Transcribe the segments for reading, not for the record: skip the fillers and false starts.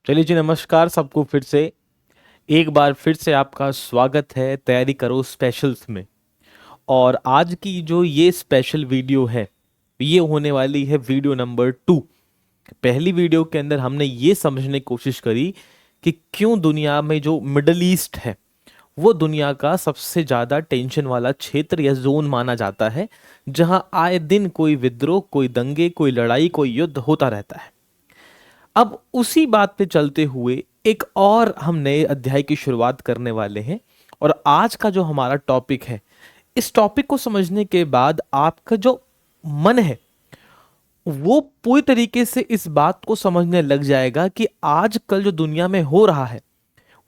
चलिए जी, नमस्कार सबको। फिर से एक बार फिर से आपका स्वागत है तैयारी करो स्पेशल्स में। और आज की जो ये स्पेशल वीडियो है, ये होने वाली है वीडियो नंबर 2। पहली वीडियो के अंदर हमने ये समझने की कोशिश करी कि क्यों दुनिया में जो मिडल ईस्ट है वो दुनिया का सबसे ज़्यादा टेंशन वाला क्षेत्र या जोन माना जाता है, जहां आए दिन कोई विद्रोह, कोई दंगे, कोई लड़ाई, कोई युद्ध होता रहता है। अब उसी बात पे चलते हुए एक और हम नए अध्याय की शुरुआत करने वाले हैं। और आज का जो हमारा टॉपिक है, इस टॉपिक को समझने के बाद आपका जो मन है वो पूरी तरीके से इस बात को समझने लग जाएगा कि आजकल जो दुनिया में हो रहा है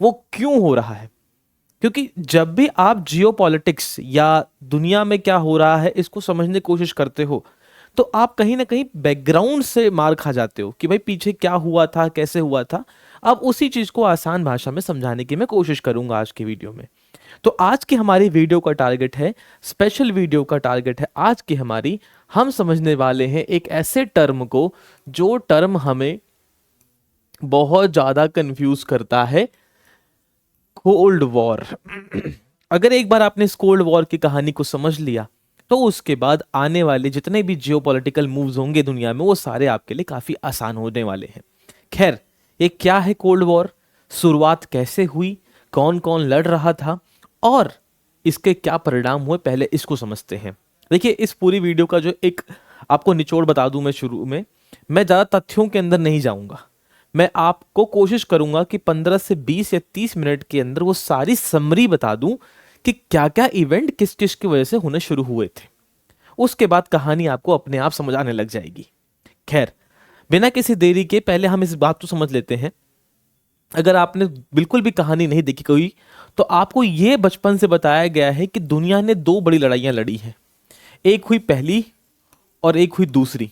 वो क्यों हो रहा है। क्योंकि जब भी आप जियोपॉलिटिक्स या दुनिया में क्या हो रहा है इसको समझने की कोशिश करते हो, तो आप कहीं ना कहीं बैकग्राउंड से मार खा जाते हो कि भाई पीछे क्या हुआ था, कैसे हुआ था। अब उसी चीज को आसान भाषा में समझाने की मैं कोशिश करूंगा आज की वीडियो में। तो आज की हमारी वीडियो का टारगेट है, स्पेशल वीडियो का टारगेट है आज की हमारी, हम समझने वाले हैं एक ऐसे टर्म को जो टर्म हमें बहुत ज्यादा कंफ्यूज करता है, कोल्ड वॉर। अगर एक बार आपने इस कोल्ड वॉर की कहानी को समझ लिया तो उसके बाद आने वाले जितने भी जियोपॉलिटिकल मूव्स होंगे दुनिया में वो सारे आपके लिए काफी आसान होने वाले हैं। खैर, ये क्या है कोल्ड वॉर, शुरुआत कैसे हुई, कौन कौन लड़ रहा था और इसके क्या परिणाम हुए, पहले इसको समझते हैं। देखिए, इस पूरी वीडियो का जो एक आपको निचोड़ बता दूं मैं शुरू में, मैं ज्यादा तथ्यों के अंदर नहीं जाऊंगा। मैं आपको कोशिश करूंगा कि 15 से 20 या 30 मिनट के अंदर वो सारी समरी बता दूं कि क्या क्या इवेंट किस किस की वजह से होने शुरू हुए थे। उसके बाद कहानी आपको अपने आप समझ आने लग जाएगी। खैर, बिना किसी देरी के पहले हम इस बात को समझ लेते हैं। अगर आपने बिल्कुल भी कहानी नहीं देखी कोई, तो आपको यह बचपन से बताया गया है कि दुनिया ने दो बड़ी लड़ाइयां लड़ी हैं। एक हुई पहली और एक हुई दूसरी।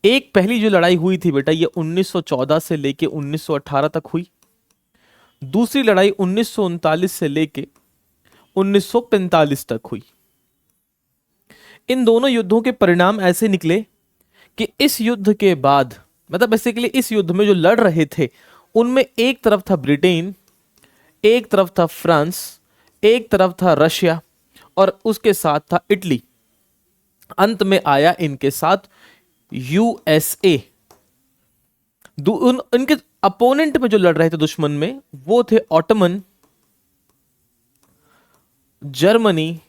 एक पहली जो लड़ाई हुई थी बेटा, ये 1914 से लेके 1918 तक हुई। दूसरी लड़ाई 1939 से लेके 1945 तक हुई। इन दोनों युद्धों के परिणाम ऐसे निकले कि इस युद्ध के बाद, मतलब बेसिकली इस युद्ध में जो लड़ रहे थे उनमें एक तरफ था ब्रिटेन, एक तरफ था फ्रांस, एक तरफ था रशिया और उसके साथ था इटली। अंत में आया इनके साथ यूएसए। इनके अपोनेंट में जो लड़ रहे थे दुश्मन में, वो थे ऑटोमन, जर्मनी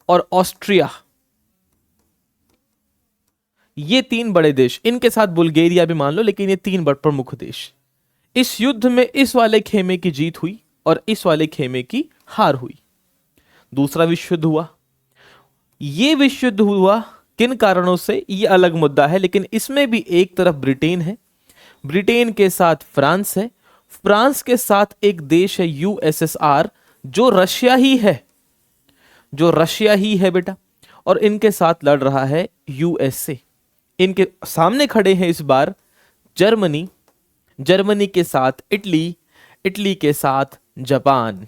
और ऑस्ट्रिया। ये तीन बड़े देश, इनके साथ बुल्गारिया भी मान लो, लेकिन ये तीन बड़े प्रमुख देश। इस युद्ध में इस वाले खेमे की जीत हुई और इस वाले खेमे की हार हुई। दूसरा विश्व युद्ध हुआ। ये विश्व युद्ध हुआ किन कारणों से, ये अलग मुद्दा है, लेकिन इसमें भी एक तरफ ब्रिटेन है, ब्रिटेन के साथ फ्रांस है, फ्रांस के साथ एक देश है यूएसएसआर, जो रशिया ही है, जो रशिया ही है बेटा। और इनके साथ लड़ रहा है यूएसए। इनके सामने खड़े हैं इस बार जर्मनी, जर्मनी के साथ इटली, इटली के साथ जापान।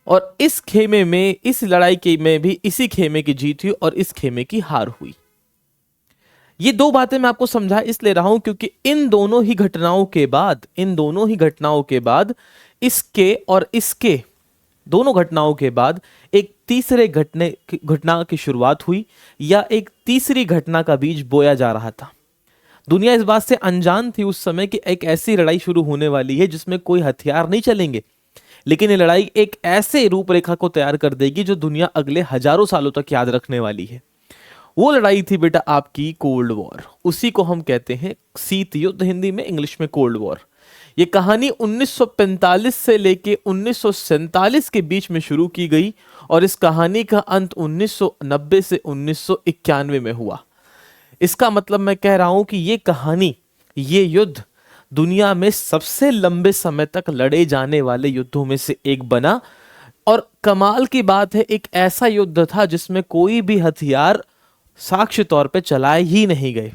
और इस खेमे में, इस लड़ाई के में भी इसी खेमे की जीत हुई और इस खेमे की हार हुई। ये दो बातें मैं आपको समझा इसलिए रहा हूं क्योंकि इन दोनों ही घटनाओं के बाद, इन दोनों ही घटनाओं के बाद, इसके और इसके दोनों घटनाओं के बाद एक तीसरे घटना की शुरुआत हुई, या एक तीसरी घटना का बीज बोया जा रहा था। दुनिया इस बात से अनजान थी उस समय कि एक ऐसी लड़ाई शुरू होने वाली है जिसमें कोई हथियार नहीं चलेंगे, लेकिन ये लड़ाई एक ऐसे रूपरेखा को तैयार कर देगी जो दुनिया अगले हजारों सालों तक याद रखने वाली है। वो लड़ाई थी बेटा आपकी कोल्ड वॉर। उसी को हम कहते हैं शीत युद्ध, हिंदी में, इंग्लिश में कोल्ड वॉर। ये कहानी 1945 से लेके 1947 के बीच में शुरू की गई और इस कहानी का अंत 1990 से 1991 में हुआ। इसका मतलब मैं कह रहा हूं कि ये कहानी, ये युद्ध दुनिया में सबसे लंबे समय तक लड़े जाने वाले युद्धों में से एक बना। और कमाल की बात है, एक ऐसा युद्ध था जिसमें कोई भी हथियार साक्ष्य तौर पे चलाए ही नहीं गए,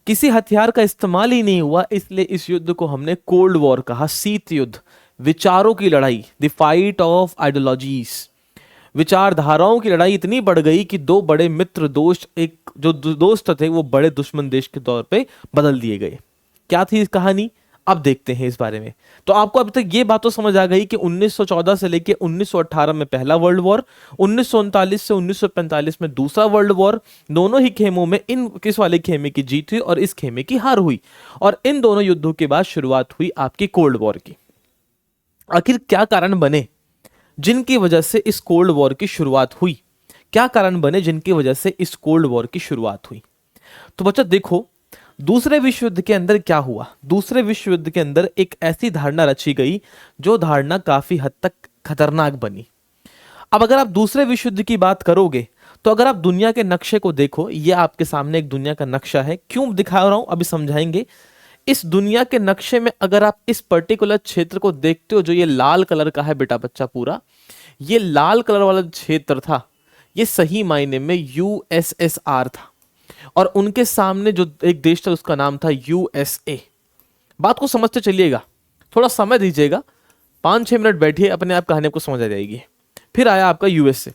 किसी हथियार का इस्तेमाल ही नहीं हुआ। इसलिए इस युद्ध को हमने कोल्ड वॉर कहा, शीत युद्ध, विचारों की लड़ाई, द फाइट ऑफ आइडियोलॉजीज। विचारधाराओं की लड़ाई इतनी बढ़ गई कि दो बड़े मित्र दोस्त, एक जो दोस्त थे वो बड़े दुश्मन देश के तौर पे बदल दिए गए। क्या थी इस कहानी, अब देखते हैं इस बारे में। तो आपको अब तक ये बात तो समझ आ गई कि 1914 से लेके 1918 में पहला वर्ल्ड वॉर, 1939 से 1945 में दूसरा वर्ल्ड वॉर, दोनों ही खेमों में इन किस वाले खेमे की जीत हुई और इस खेमे की हार हुई, और इन दोनों युद्धों के बाद शुरुआत हुई आपकी कोल्ड वॉर की। आखिर क्या कारण बने जिनकी वजह से इस कोल्ड वॉर की शुरुआत हुई, क्या कारण बने जिनकी वजह से इस कोल्ड वॉर की शुरुआत हुई? तो बच्चा देखो, दूसरे विश्व युद्ध के अंदर क्या हुआ, दूसरे विश्व युद्ध के अंदर एक ऐसी धारणा रची गई जो धारणा काफी हद तक खतरनाक बनी। अब अगर आप दूसरे विश्व युद्ध की बात करोगे तो अगर आप दुनिया के नक्शे को देखो, ये आपके सामने एक दुनिया का नक्शा है, क्यों दिखा रहा हूं अभी समझाएंगे। इस दुनिया के नक्शे में अगर आप इस पर्टिकुलर क्षेत्र को देखते हो, जो ये लाल कलर का है बेटा बच्चा, पूरा ये लाल कलर वाला क्षेत्र था, ये सही मायने में यूएसएसआर था, और उनके सामने जो एक देश था उसका नाम था यूएसए। बात को समझते चलिएगा, थोड़ा समय दीजिएगा, 5-6 मिनट बैठिए, अपने आप कहानी को समझ आ जाएगी। फिर आया आपका यूएसए।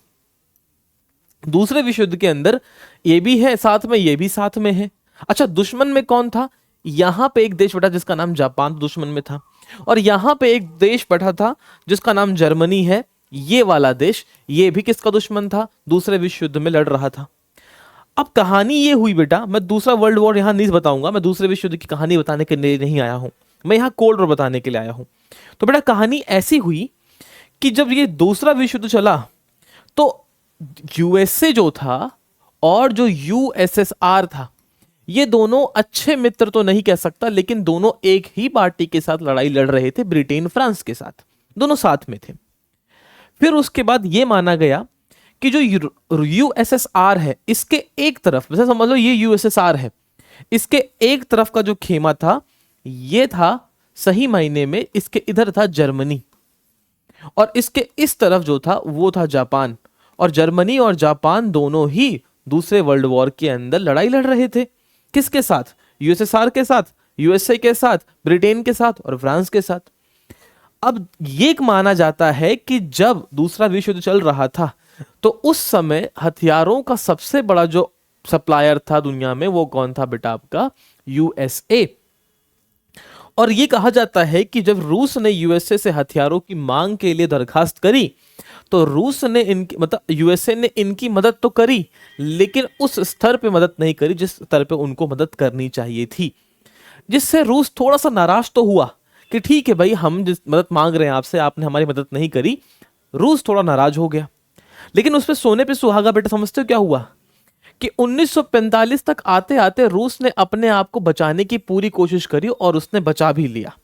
दूसरे विश्व युद्ध के अंदर ये भी है साथ में, ये भी साथ में है। अच्छा, दुश्मन में कौन था? यहां पे एक देश बैठा जिसका नाम जापान दुश्मन में था, और यहां पे एक देश बैठा था जिसका नाम जर्मनी है। ये वाला देश, ये भी किसका दुश्मन था? दूसरे विश्व युद्ध में लड़ रहा था। अब कहानी ये हुई बेटा, मैं दूसरा वर्ल्ड वॉर यहां नहीं बताऊंगा, मैं दूसरे विश्व युद्ध की कहानी बताने के लिए नहीं आया हूं, मैं यहां कोल्ड वॉर बताने के लिए आया हूं। तो बेटा कहानी ऐसी हुई कि जब ये दूसरा विश्व युद्ध चला तो यूएसए जो था और जो यूएसएसआर था, ये दोनों अच्छे मित्र तो नहीं कह सकता, लेकिन दोनों एक ही पार्टी के साथ लड़ाई लड़ रहे थे, ब्रिटेन फ्रांस के साथ, दोनों साथ में थे। फिर उसके बाद ये माना गया कि जो यूएसएसआर है, इसके एक तरफ, वैसे समझ लो ये यूएसएसआर है, इसके एक तरफ का जो खेमा था ये था सही मायने में, इसके इधर था जर्मनी, और इसके इस तरफ जो था वो था जापान। और जर्मनी और जापान दोनों ही दूसरे वर्ल्ड वॉर के अंदर लड़ाई लड़ रहे थे। किसके साथ? यूएसएसआर के साथ, यूएसए के साथ, ब्रिटेन के साथ और फ्रांस के साथ। अब ये माना जाता है कि जब दूसरा विश्व युद्ध चल रहा था तो उस समय हथियारों का सबसे बड़ा जो सप्लायर था दुनिया में, वो कौन था बेटा? आपका यूएसए। और ये कहा जाता है कि जब रूस ने यूएसए से हथियारों की मांग के लिए दरखास्त करी तो रूस ने इनकी, मतलब यूएसए ने इनकी मदद तो करी, लेकिन उस स्तर पे मदद नहीं करी जिस स्तर पे उनको मदद करनी चाहिए थी, जिससे रूस थोड़ा सा नाराज तो हुआ कि ठीक है भाई, हम जिस मदद मांग रहे हैं आपसे, आपने हमारी मदद नहीं करी। रूस थोड़ा नाराज हो गया, लेकिन उस पे सोने पे सुहागा बेटा। समझते हो क्या हुआ कि 1945 तक आते आते रूस ने अपने आप को बचाने की पूरी कोशिश करी और उसने बचा भी लिया।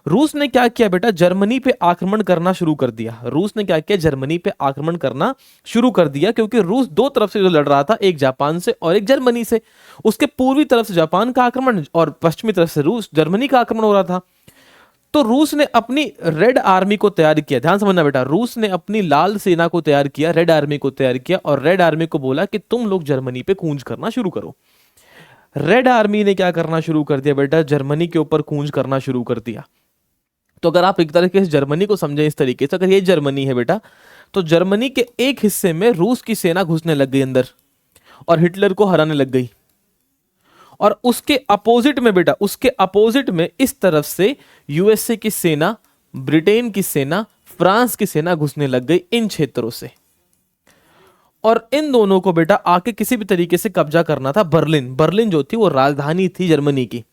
रूस ने क्या किया बेटा? जर्मनी पे आक्रमण करना शुरू कर दिया। रूस ने क्या किया? जर्मनी पे आक्रमण करना शुरू कर दिया, क्योंकि रूस दो तरफ से जो लड़ रहा था, एक जापान से और एक जर्मनी से। उसके पूर्वी तरफ से जापान का आक्रमण और पश्चिमी तरफ से रूस जर्मनी का आक्रमण हो रहा था। तो रूस ने अपनी रेड आर्मी को तैयार किया। ध्यान समझना बेटा, रूस ने अपनी लाल सेना को तैयार किया, रेड आर्मी को तैयार किया, और रेड आर्मी को बोला कि तुम लोग जर्मनी पे कूंज करना शुरू करो। रेड आर्मी ने क्या करना शुरू कर दिया बेटा? जर्मनी के ऊपर कूंज करना शुरू कर दिया। तो अगर आप एक तरीके से जर्मनी को समझें इस तरीके से, अगर ये जर्मनी है बेटा, तो जर्मनी के एक हिस्से में रूस की सेना घुसने लग गई अंदर और हिटलर को हराने लग गई। और उसके अपोजिट में बेटा, उसके अपोजिट में इस तरफ से यूएसए की सेना, ब्रिटेन की सेना, फ्रांस की सेना घुसने लग गई इन क्षेत्रों से। और इन दोनों को बेटा आके किसी भी तरीके से कब्जा करना था बर्लिन। बर्लिन जो थी वो राजधानी थी जर्मनी की।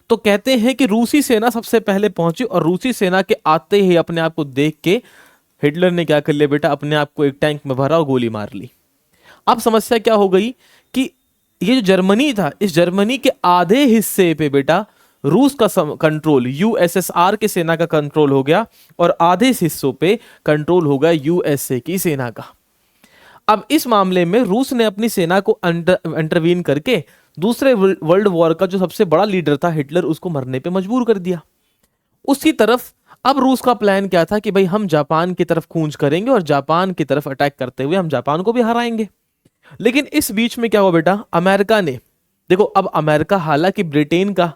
तो कहते हैं कि रूसी सेना सबसे पहले पहुंची, और रूसी सेना के आते ही अपने आप को देख के हिटलर ने क्या कर लिया बेटा? अपने आप को एक टैंक में भरा और गोली मार ली। अब समस्या क्या हो गई कि ये जो जर्मनी था, इस जर्मनी के आधे हिस्से पे बेटा रूस का कंट्रोल, यूएसएसआर की सेना का कंट्रोल हो गया, और आधे हिस्सों पे कंट्रोल हो गया यूएसए की सेना का। अब इस मामले में रूस ने अपनी सेना को इंटरवीन करके दूसरे वर्ल्ड वॉर का जो सबसे बड़ा लीडर था हिटलर, उसको मरने पे मजबूर कर दिया। उसकी तरफ अब रूस का प्लान क्या था कि भाई हम जापान की तरफ कूच करेंगे और जापान की तरफ अटैक करते हुए हम जापान को भी हराएंगे। लेकिन इस बीच में क्या हुआ बेटा? अमेरिका ने, देखो अब अमेरिका हालांकि ब्रिटेन का,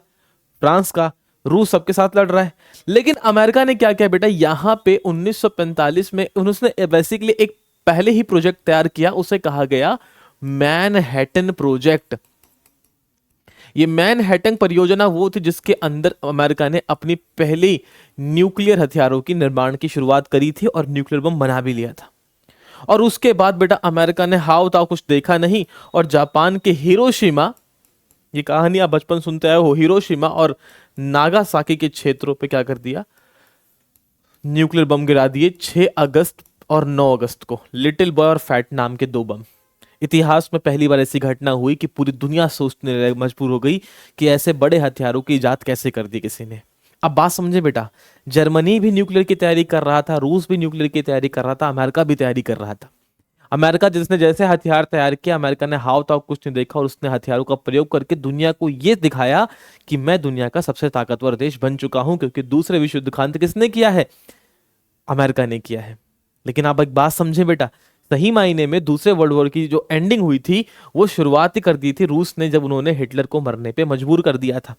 फ्रांस का, रूस सबके साथ लड़ रहा है, लेकिन अमेरिका ने क्या किया बेटा? यहां पे 1945 में उन्होंने बेसिकली एक पहले ही प्रोजेक्ट तैयार किया, उसे कहा गया मैनहट्टन प्रोजेक्ट। ये मैनहट्टन परियोजना वो थी जिसके अंदर अमेरिका ने अपनी पहली न्यूक्लियर हथियारों की निर्माण की शुरुआत करी थी और न्यूक्लियर बम बना भी लिया था। और उसके बाद बेटा अमेरिका ने हाव ताव कुछ देखा नहीं और जापान के हिरोशिमा, ये कहानी आप बचपन सुनते आए हो, हिरोशिमा और नागासाकी के क्षेत्रों पे क्या कर दिया, न्यूक्लियर बम गिरा दिए 6 अगस्त और 9 अगस्त को, लिटिल बॉय और फैट नाम के 2 बम। इतिहास में पहली बार ऐसी घटना हुई कि पूरी दुनिया सोचने मजबूर हो गई कि ऐसे बड़े हथियारों की इजाद कैसे कर दी किसी ने। अब बात समझे बेटा, जर्मनी भी न्यूक्लियर की तैयारी कर रहा था, रूस भी न्यूक्लियर की तैयारी कर रहा था, अमेरिका भी तैयारी कर रहा था। अमेरिका जिसने जैसे हथियार तैयार किया, अमेरिका ने हाव ताव कुछ नहीं देखा और उसने हथियारों का प्रयोग करके दुनिया को यह दिखाया कि मैं दुनिया का सबसे ताकतवर देश बन चुका हूं, क्योंकि दूसरे विश्व युद्ध का अंत किसने किया है, अमेरिका ने किया है। लेकिन आप एक बात समझे बेटा, सही मायने में दूसरे वर्ल्ड वॉर की जो एंडिंग हुई थी वो शुरुआत ही कर दी थी रूस ने, जब उन्होंने हिटलर को मरने पे मजबूर कर दिया था।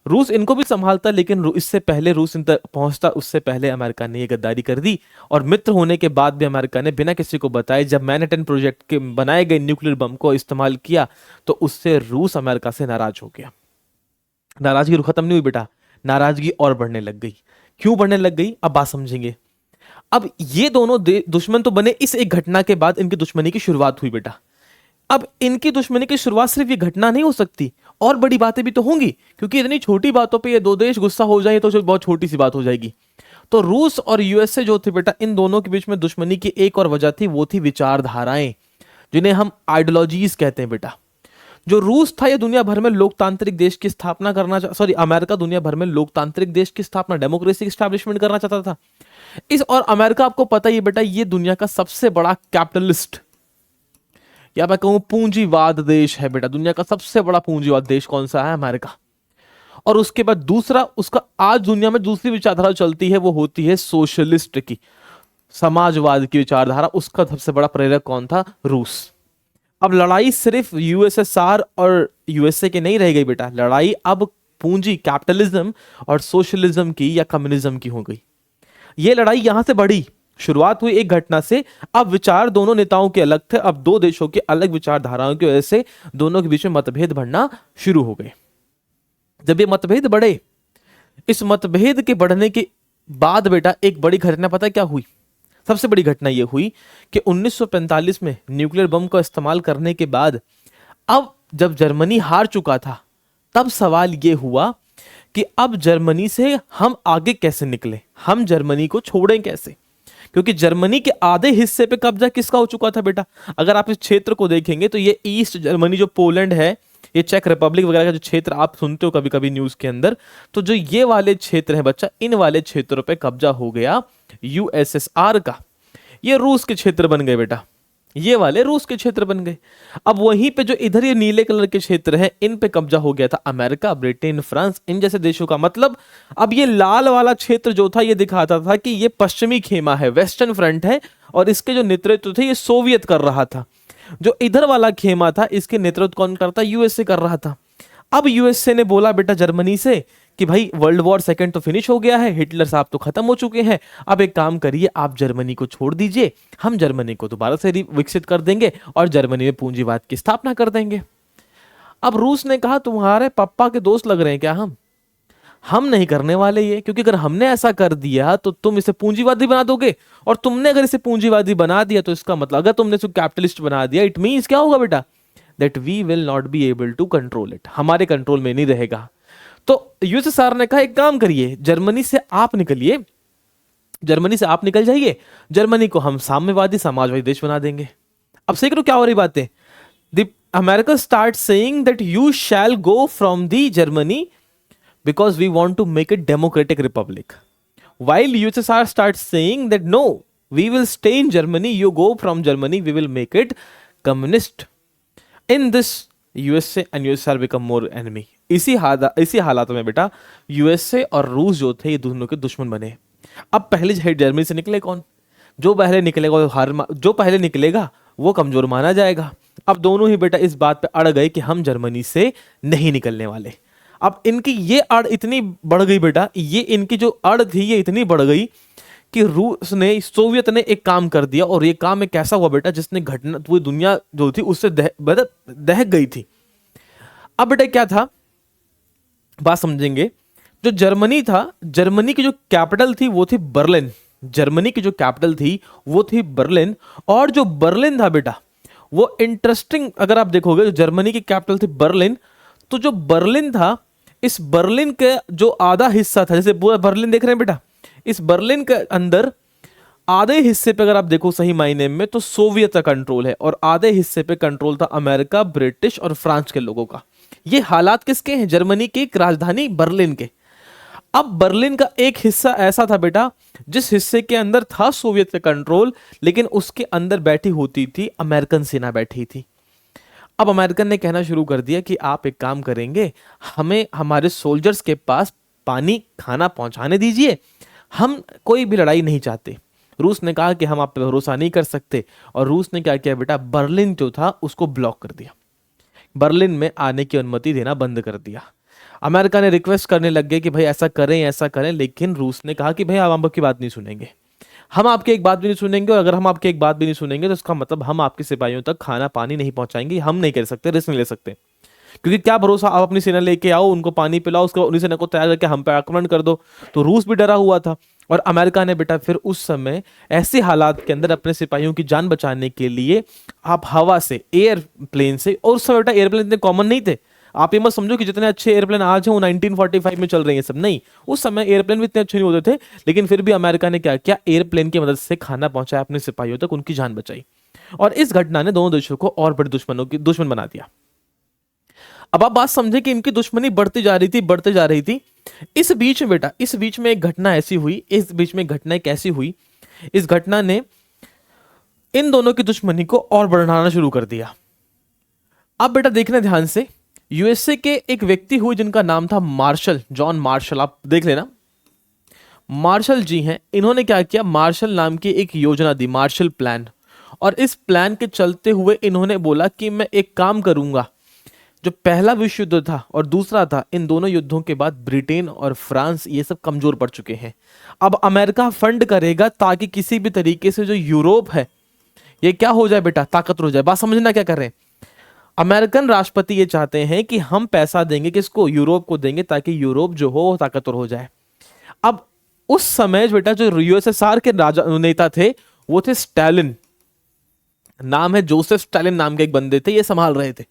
रूस इनको भी संभालता, लेकिन इससे पहले रूस इन तक पहुंचता, उससे पहले अमेरिका ने ये गद्दारी कर दी। और मित्र होने के बाद भी अमेरिका ने बिना किसी को बताए जब मैनहट्टन प्रोजेक्ट के बनाए गए न्यूक्लियर बम को इस्तेमाल किया तो उससे रूस अमेरिका से नाराज हो गया। नाराजगी खत्म नहीं हुई बेटा, नाराजगी और बढ़ने लग गई। क्यों बढ़ने लग गई, अब बात समझेंगे। अब ये दोनों दुश्मन तो बने, इस एक घटना के बाद इनकी दुश्मनी की शुरुआत हुई बेटा। अब इनकी दुश्मनी की शुरुआत सिर्फ ये घटना नहीं हो सकती, और बड़ी बातें भी तो होंगी, क्योंकि इतनी छोटी बातों पे ये 2 देश गुस्सा हो जाए तो बहुत छोटी सी बात हो जाएगी। तो रूस और यूएसए जो थे बेटा, इन दोनों के बीच में दुश्मनी की एक और वजह थी, वो थी विचारधाराएं, जिन्हें हम आइडियोलॉजीज कहते हैं बेटा। जो रूस था ये दुनिया भर में लोकतांत्रिक देश की स्थापना करना, सॉरी अमेरिका दुनिया भर में लोकतांत्रिक देश की स्थापना, डेमोक्रेसी की स्टैब्लिशमेंट करना चाहता था। और अमेरिका आपको पता ही है बेटा, ये दुनिया का सबसे बड़ा कैपिटलिस्ट या मैं कहूं पूंजीवाद देश है बेटा। दुनिया का सबसे बड़ा पूंजीवाद देश कौन सा है, अमेरिका। और उसके बाद दूसरा, उसका आज दुनिया में दूसरी विचारधारा चलती है, वो होती है सोशलिस्ट की, समाजवाद की विचारधारा। उसका सबसे बड़ा प्रेरक कौन था, रूस। अब लड़ाई सिर्फ यूएसएसआर और यूएसए की नहीं रह गई बेटा, लड़ाई अब पूंजी कैपिटलिज्म और सोशलिज्म की या कम्युनिज्म की हो गई। ये लड़ाई यहां से बढ़ी, शुरुआत हुई एक घटना से। अब विचार दोनों नेताओं के अलग थे, अब 2 देशों के अलग विचारधाराओं की वजह से दोनों के बीच में मतभेद बढ़ना शुरू हो गए। जब ये मतभेद बढ़े, इस मतभेद के बढ़ने के बाद बेटा एक बड़ी घटना पता है क्या हुई, सबसे बड़ी घटना यह हुई कि 1945 में न्यूक्लियर बम का इस्तेमाल करने के बाद, अब जब जर्मनी हार चुका था, तब सवाल यह हुआ कि अब जर्मनी से हम आगे कैसे निकले, हम जर्मनी को छोड़ें कैसे, क्योंकि जर्मनी के आधे हिस्से पे कब्जा किसका हो चुका था बेटा। अगर आप इस क्षेत्र को देखेंगे तो ये ईस्ट जर्मनी जो पोलैंड है, ये चेक रिपब्लिक वगैरह का जो क्षेत्र आप सुनते हो कभी कभी न्यूज के अंदर, तो जो ये वाले क्षेत्र है बच्चा, इन वाले क्षेत्रों पे कब्जा हो गया यूएसएसआर का। ये रूस के क्षेत्र बन गए बेटा, ये वाले रूस के क्षेत्र बन गए। अब वहीं पे जो इधर ये नीले कलर के क्षेत्र हैं, इन पे कब्जा हो गया था अमेरिका, ब्रिटेन, फ्रांस, इन जैसे देशों का। मतलब अब ये लाल वाला क्षेत्र जो था, ये दिखाता था कि ये पश्चिमी खेमा है, वेस्टर्न फ्रंट है, और इसके जो नेतृत्व थे ये सोवियत कर रहा था। जो इधर वाला खेमा था, इसके नेतृत्व कौन करता, यूएसए कर रहा था। अब यूएसए ने बोला बेटा जर्मनी से कि भाई वर्ल्ड वॉर सेकंड तो फिनिश हो गया है, हिटलर साहब तो खत्म हो चुके हैं, अब एक काम करिए, आप जर्मनी को छोड़ दीजिए, हम जर्मनी को दोबारा से विकसित कर देंगे और जर्मनी में पूंजीवाद की स्थापना कर देंगे। अब रूस ने कहा तुम्हारे पापा के दोस्त लग रहे हैं क्या हम नहीं करने वाले ये, क्योंकि अगर हमने ऐसा कर दिया तो तुम इसे पूंजीवादी बना दोगे, और तुमने अगर इसे पूंजीवादी बना दिया तो इसका मतलब, अगर तुमने इसे कैपिटलिस्ट बना दिया, इट मींस क्या होगा बेटा, that we will not be able to control it, हमारे कंट्रोल में नहीं रहेगा। तो यूएसएसआर ने कहा एक काम करिए, जर्मनी से आप निकलिए, जर्मनी से आप निकल जाइए, जर्मनी को हम साम्यवादी समाजवादी देश बना देंगे। अब सही करो क्या हो रही बातें, the America start saying that you shall go from the Germany because we want to make it democratic republic, while USSR starts saying that no, we will stay in Germany, you go from Germany, we will make it communist. In this USA and USSR become more enemy. इसी हालात में बेटा USA और रूस जो थे ये दोनों के दुश्मन बने। अब पहले जर्मनी से निकले कौन, जो पहले निकलेगा जो पहले निकलेगा वो कमजोर माना जाएगा। अब दोनों ही बेटा इस बात पे अड़ गए कि हम जर्मनी से नहीं निकलने वाले। अब इनकी ये अड़ इतनी बढ़ गई बेटा, ये इनकी जो अड़ थी ये इतनी बढ़ गई कि रूस ने, सोवियत ने एक काम कर दिया, और ये काम एक ऐसा हुआ बेटा जिसने घटना, पूरी दुनिया जो थी उससे दहक गई थी। अब बेटा क्या था, बात समझेंगे। जो जर्मनी था, जर्मनी की जो कैपिटल थी वो थी बर्लिन। जर्मनी की जो कैपिटल थी वो थी बर्लिन। और जो बर्लिन था बेटा, वो इंटरेस्टिंग, अगर आप देखोगे जो जर्मनी की कैपिटल थी बर्लिन, तो जो बर्लिन था, इस बर्लिन के जो आधा हिस्सा था, जैसे पूरा बर्लिन देख रहे हैं बेटा, इस बर्लिन के अंदर आधे हिस्से पे अगर आप देखो सही मायने में तो सोवियत का कंट्रोल है, और आधे हिस्से पे कंट्रोल था अमेरिका, ब्रिटिश और फ्रांस के लोगों का। ये हालात किसके हैं? जर्मनी की एक राजधानी बर्लिन के। अब बर्लिन का एक हिस्सा ऐसा था बेटा, जिस हिस्से के अंदर था सोवियत का कंट्रोल, लेकिन उसके अंदर बैठी होती थी अमेरिकन सेना बैठी थी। अब अमेरिकन ने कहना शुरू कर दिया कि आप एक काम करेंगे, हमें हमारे सोल्जर्स के पास पानी खाना पहुंचाने दीजिए, हम कोई भी लड़ाई नहीं चाहते। रूस ने कहा कि हम आप पे भरोसा नहीं कर सकते, और रूस ने क्या किया बेटा, बर्लिन जो था उसको ब्लॉक कर दिया, बर्लिन में आने की अनुमति देना बंद कर दिया। अमेरिका ने रिक्वेस्ट करने लग गए कि भाई ऐसा करें ऐसा करें, लेकिन रूस ने कहा कि भाई हम आपकी बात नहीं सुनेंगे, हम आपकी एक बात भी नहीं सुनेंगे, और अगर हम आपकी एक बात भी नहीं सुनेंगे तो इसका मतलब हम आपके सिपाहियों तक खाना पानी नहीं पहुंचाएंगे, हम नहीं कर सकते, रिस्क नहीं ले सकते। क्योंकि क्या भरोसा, आप अपनी सेना लेके आओ, उनको पानी पिलाओ, उसको उन्हीं सेना को तैयार करके हम पे आक्रमण कर दो। तो रूस भी डरा हुआ था, और अमेरिका ने बेटा फिर उस समय ऐसे हालात के अंदर अपने सिपाहियों की जान बचाने के लिए आप हवा से, एयरप्लेन से, और उस समय बेटा एयरप्लेन इतने कॉमन नहीं थे। आप ये मत समझो कि जितने अच्छे एयरप्लेन आज हैं वो 1945 में चल रहे हैं सब, नहीं, उस समय एयरप्लेन भी इतने अच्छे नहीं होते थे। लेकिन फिर भी अमेरिका ने क्या किया, एयरप्लेन की मदद से खाना पहुंचाया अपने सिपाहियों तक, उनकी जान बचाई। और इस घटना ने दोनों देशों को और बड़े दुश्मन बना दिया। अब आप बात समझे कि इनकी दुश्मनी बढ़ती जा रही थी, बढ़ती जा रही थी। इस बीच में बेटा, इस बीच में एक घटना ऐसी हुई, इस बीच में घटना एक ऐसी हुई, इस घटना ने इन दोनों की दुश्मनी को और बढ़ाना शुरू कर दिया। अब बेटा देखना ध्यान से, यूएसए के एक व्यक्ति हुए जिनका नाम था मार्शल, जॉन मार्शल, आप देख लेना, मार्शल जी हैं। इन्होंने क्या किया, मार्शल नाम की एक योजना दी, मार्शल प्लान। और इस प्लान के चलते हुए इन्होंने बोला कि मैं एक काम करूंगा, जो पहला विश्व युद्ध था और दूसरा था, इन दोनों युद्धों के बाद ब्रिटेन और फ्रांस ये सब कमजोर पड़ चुके हैं। अब अमेरिका फंड करेगा ताकि किसी भी तरीके से जो यूरोप है ये क्या हो जाए बेटा, ताकतवर हो जाए। बात समझना क्या कर रहे हैं, अमेरिकन राष्ट्रपति ये चाहते हैं कि हम पैसा देंगे, किसको, यूरोप को देंगे, ताकि यूरोप जो हो वो ताकतवर हो जाए। अब उस समय बेटा जो यूएसएसआर के राजा नेता थे वो थे स्टालिन, नाम है जोसेफ स्टालिन नाम के एक बंदे थे, ये संभाल रहे थे।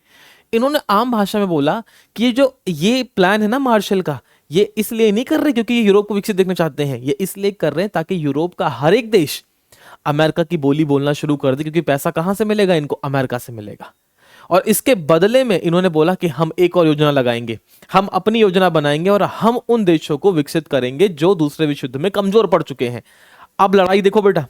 इन्होंने आम भाषा में बोला कि ये प्लान है ना मार्शल का, ये इसलिए नहीं कर रहे क्योंकि ये यूरोप को विकसित देखना चाहते हैं, ये इसलिए कर रहे हैं ताकि यूरोप का हर एक देश अमेरिका की बोली बोलना शुरू कर दे, क्योंकि पैसा कहां से मिलेगा इनको, अमेरिका से मिलेगा। और इसके बदले में इन्होंने बोला कि हम एक और योजना लगाएंगे, हम अपनी योजना बनाएंगे और हम उन देशों को विकसित करेंगे जो दूसरे विश्व युद्ध में कमजोर पड़ चुके हैं। अब लड़ाई देखो बेटा,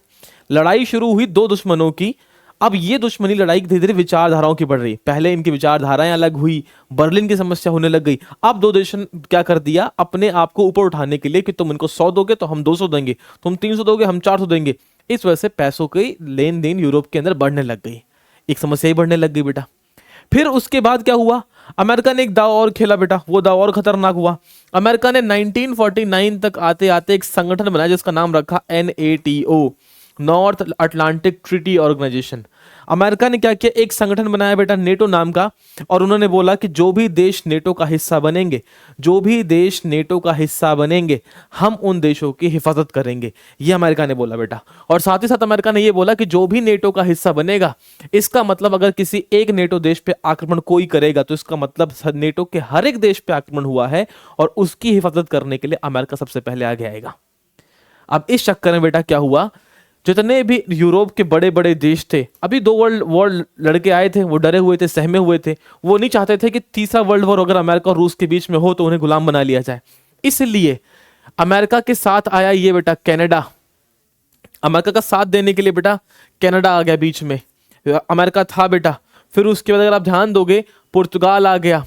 लड़ाई शुरू हुई दो दुश्मनों की। अब ये दुश्मनी लड़ाई धीरे धीरे विचारधाराओं की बढ़ रही, पहले इनकी विचारधाराएं अलग हुई, बर्लिन की समस्या होने लग गई। अब दो देशों क्या कर दिया, अपने आप को ऊपर उठाने के लिए कि तुम इनको 100 दोगे तो हम 200 देंगे, तुम 300 दोगे हम 400 देंगे। इस वजह से पैसों की लेन देन यूरोप के अंदर बढ़ने लग गई, एक समस्या ही बढ़ने लग गई बेटा। फिर उसके बाद क्या हुआ, अमेरिका ने एक दाव और खेला बेटा, वो दाव और खतरनाक हुआ। अमेरिका ने 1949 तक आते आते एक संगठन बनाया जिसका नाम रखा NATO, North Atlantic Treaty Organization. America ने क्या किया, एक संगठन बनाया बेटा नेटो नाम का, और उन्होंने बोला कि जो भी देश नेटो का हिस्सा बनेंगे, जो भी देश नेटो का हिस्सा बनेंगे, हम उन देशों की हिफाजत करेंगे, ये अमेरिका ने बोला बेटा। और साथ ही साथ अमेरिका ने ये बोला कि जो भी नेटो का हिस्सा बनेगा, इसका मतलब अगर किसी एक नेटो देश पे आक्रमण कोई करेगा तो इसका मतलब नेटो के हर एक देश पे आक्रमण हुआ है, और उसकी हिफाजत करने के लिए अमेरिका सबसे पहले आगे आएगा। अब इस चक्कर में बेटा क्या हुआ, जितने भी यूरोप के बड़े बड़े देश थे, अभी 2 वर्ल्ड वॉर लड़के आए थे, वो डरे हुए थे, सहमे हुए थे, वो नहीं चाहते थे कि तीसरा वर्ल्ड वॉर अगर अमेरिका और रूस के बीच में हो तो उन्हें गुलाम बना लिया जाए। इसलिए अमेरिका के साथ आया ये बेटा कनाडा, अमेरिका का साथ देने के लिए बेटा कनाडा आ गया बीच में, अमेरिका था बेटा। फिर उसके बाद अगर आप ध्यान दोगे, पुर्तगाल आ गया,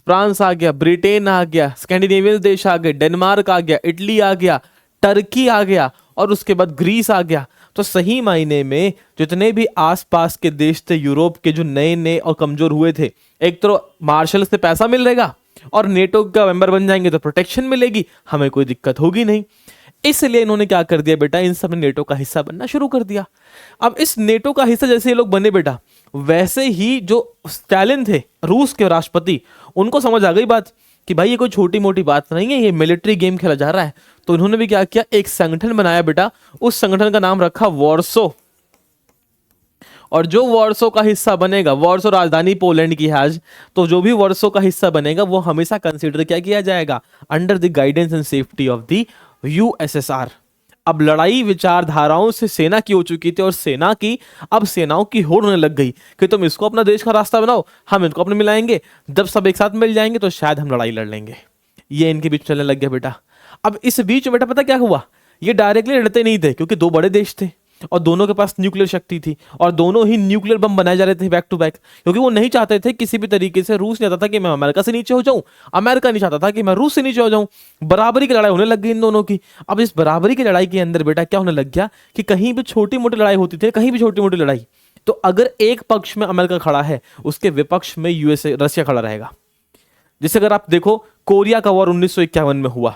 फ्रांस आ गया, ब्रिटेन आ गया, स्कैंडिनेवियन देश आ गए, डेनमार्क आ गया, इटली आ गया, टर्की आ गया, और उसके बाद ग्रीस आ गया। तो सही मायने में जितने भी आसपास के देश थे यूरोप के, जो नए नए और कमजोर हुए थे, एक तो मार्शल से पैसा मिल रहेगा और नेटो का मेंबर बन जाएंगे तो प्रोटेक्शन मिलेगी, हमें कोई दिक्कत होगी नहीं। इसलिए इन्होंने क्या कर दिया बेटा, इन सब ने नेटो का हिस्सा बनना शुरू कर दिया। अब इस नेटो का हिस्सा जैसे ये लोग बने बेटा, वैसे ही जो स्टालिन थे रूस के राष्ट्रपति, उनको समझ आ गई बात कि भाई ये कोई छोटी मोटी बात नहीं है, ये मिलिट्री गेम खेला जा रहा है। तो इन्होंने भी क्या किया, एक संगठन बनाया बेटा, उस संगठन का नाम रखा वॉर्सो। और जो वॉर्सो का हिस्सा बनेगा, वॉर्सो राजधानी पोलैंड की है आज, तो जो भी वॉर्सो का हिस्सा बनेगा वो हमेशा कंसीडर क्या किया जाएगा, under the guidance and safety of the USSR. अब लड़ाई विचारधाराओं से सेना की हो चुकी थी, और सेना की अब सेनाओं की होड़ होने लग गई कि तुम इसको अपना देश का रास्ता बनाओ, हम इनको अपने मिलाएंगे, जब सब एक साथ मिल जाएंगे तो शायद हम लड़ाई लड़ लेंगे। ये इनके बीच चलने लग गया बेटा। अब इस बीच बेटा पता क्या हुआ, ये डायरेक्टली लड़ते नहीं थे क्योंकि दो बड़े देश थे और दोनों के पास न्यूक्लियर शक्ति थी, और दोनों ही न्यूक्लियर बम बनाए जा रहे थे बैक टू बैक, क्योंकि वो नहीं चाहते थे किसी भी तरीके से, रूस नहीं चाहता था कि मैं अमेरिका से नीचे हो जाऊं, अमेरिका नहीं चाहता था कि मैं रूस से नीचे हो जाऊं। बराबरी की लड़ाई होने लग गई इन दोनों की। अब इस बराबरी की लड़ाई के अंदर बेटा क्या होने लग गया कि कहीं भी छोटी मोटी लड़ाई होती थी, कहीं भी छोटी मोटी लड़ाई, तो अगर एक पक्ष में अमेरिका खड़ा है, उसके विपक्ष में यूएसए रशिया खड़ा रहेगा। जैसे अगर आप देखो कोरिया का वॉर 1951 में हुआ,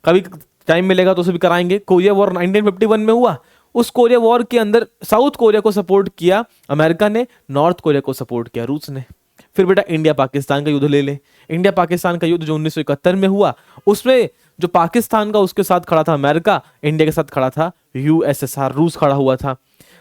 कभी टाइम मिलेगा तो उसे भी कराएंगे। कोरिया वॉर 1951 में हुआ, उस कोरिया वॉर के अंदर साउथ कोरिया को सपोर्ट किया अमेरिका ने, नॉर्थ कोरिया को सपोर्ट किया रूस ने। फिर बेटा इंडिया पाकिस्तान का युद्ध ले ले, इंडिया पाकिस्तान का युद्ध जो 1971 में हुआ, उसमें जो पाकिस्तान का उसके साथ खड़ा था अमेरिका, इंडिया के साथ खड़ा था यूएसएसआर, रूस खड़ा हुआ था।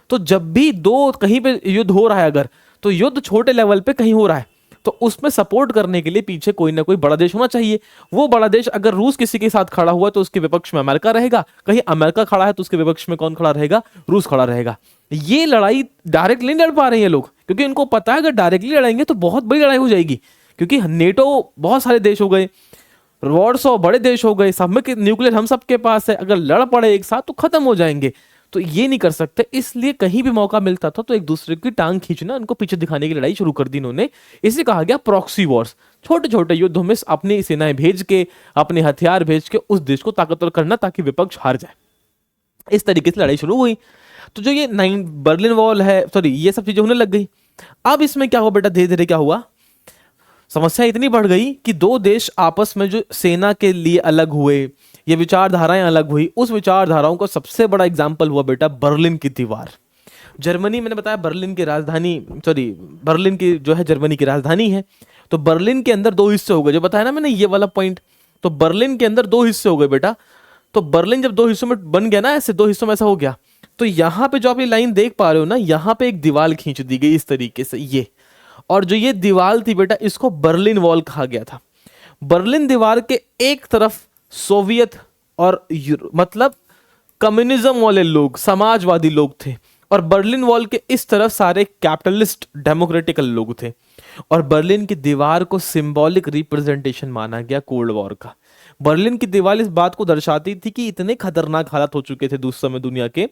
तो जब भी दो कहीं पे युद्ध हो रहा है अगर, तो युद्ध छोटे लेवल पे कहीं हो रहा है, तो उसमें सपोर्ट करने के लिए पीछे कोई ना कोई बड़ा देश होना चाहिए। वो बड़ा देश अगर रूस किसी के साथ खड़ा हुआ तो उसके विपक्ष में अमेरिका रहेगा, कहीं अमेरिका खड़ा है तो उसके विपक्ष में कौन खड़ा रहेगा, रूस खड़ा रहेगा। ये लड़ाई डायरेक्टली नहीं लड़ पा रहे हैं लोग, क्योंकि इनको पता है अगर डायरेक्टली लड़ाएंगे तो बहुत बड़ी लड़ाई हो जाएगी, क्योंकि नेटो बहुत सारे देश हो गए, वॉर्सो बड़े देश हो गए, सब में न्यूक्लियर हम सबके पास है, अगर लड़ पड़े एक साथ तो खत्म हो जाएंगे। तो ये नहीं कर सकते, इसलिए कहीं भी मौका मिलता था तो एक दूसरे की टांग खींचना, उनको पीछे दिखाने की लड़ाई शुरू कर दी इन्होंने। इसे कहा गया प्रॉक्सी वॉर्स। छोटे छोटे युद्धों में अपनी सेनाएं भेज के, अपने हथियार भेज के उस देश को ताकतवर करना ताकि विपक्ष हार जाए। इस तरीके से लड़ाई शुरू हुई। तो जो ये बर्लिन वॉल है, सॉरी, ये सब चीजें होने लग गई। अब इसमें क्या हुआ बेटा, धीरे धीरे क्या हुआ, समस्या इतनी बढ़ गई कि दो देश आपस में जो सेना के लिए अलग हुए, ये विचारधाराएं अलग हुई। उस विचारधाराओं का सबसे बड़ा एग्जाम्पल हुआ बेटा बर्लिन की दीवार। जर्मनी, मैंने बताया बर्लिन की राजधानी, सॉरी बर्लिन की जो है जर्मनी की राजधानी है। तो बर्लिन के अंदर दो हिस्से हो गए, जो बताया ना मैंने ये वाला पॉइंट। तो बर्लिन के अंदर दो हिस्से हो गए बेटा। तो बर्लिन जब दो हिस्सों में बन गया ना, ऐसे दो हिस्सों में ऐसा हो गया, तो यहां पे जो आप ये लाइन देख पा रहे हो ना, यहां पे एक दीवार खींच दी गई इस तरीके से, ये। और जो ये दीवार थी बेटा, इसको बर्लिन वॉल कहा गया था। बर्लिन दीवार के एक तरफ सोवियत और मतलब कम्युनिज्म वाले लोग, समाजवादी लोग थे, और बर्लिन वॉल के इस तरफ सारे कैपिटलिस्ट डेमोक्रेटिकल लोग थे। और बर्लिन की दीवार को सिंबॉलिक रिप्रेजेंटेशन माना गया कोल्ड वॉर का। बर्लिन की दीवार इस बात को दर्शाती थी कि इतने खतरनाक हालात हो चुके थे उस समय दुनिया के,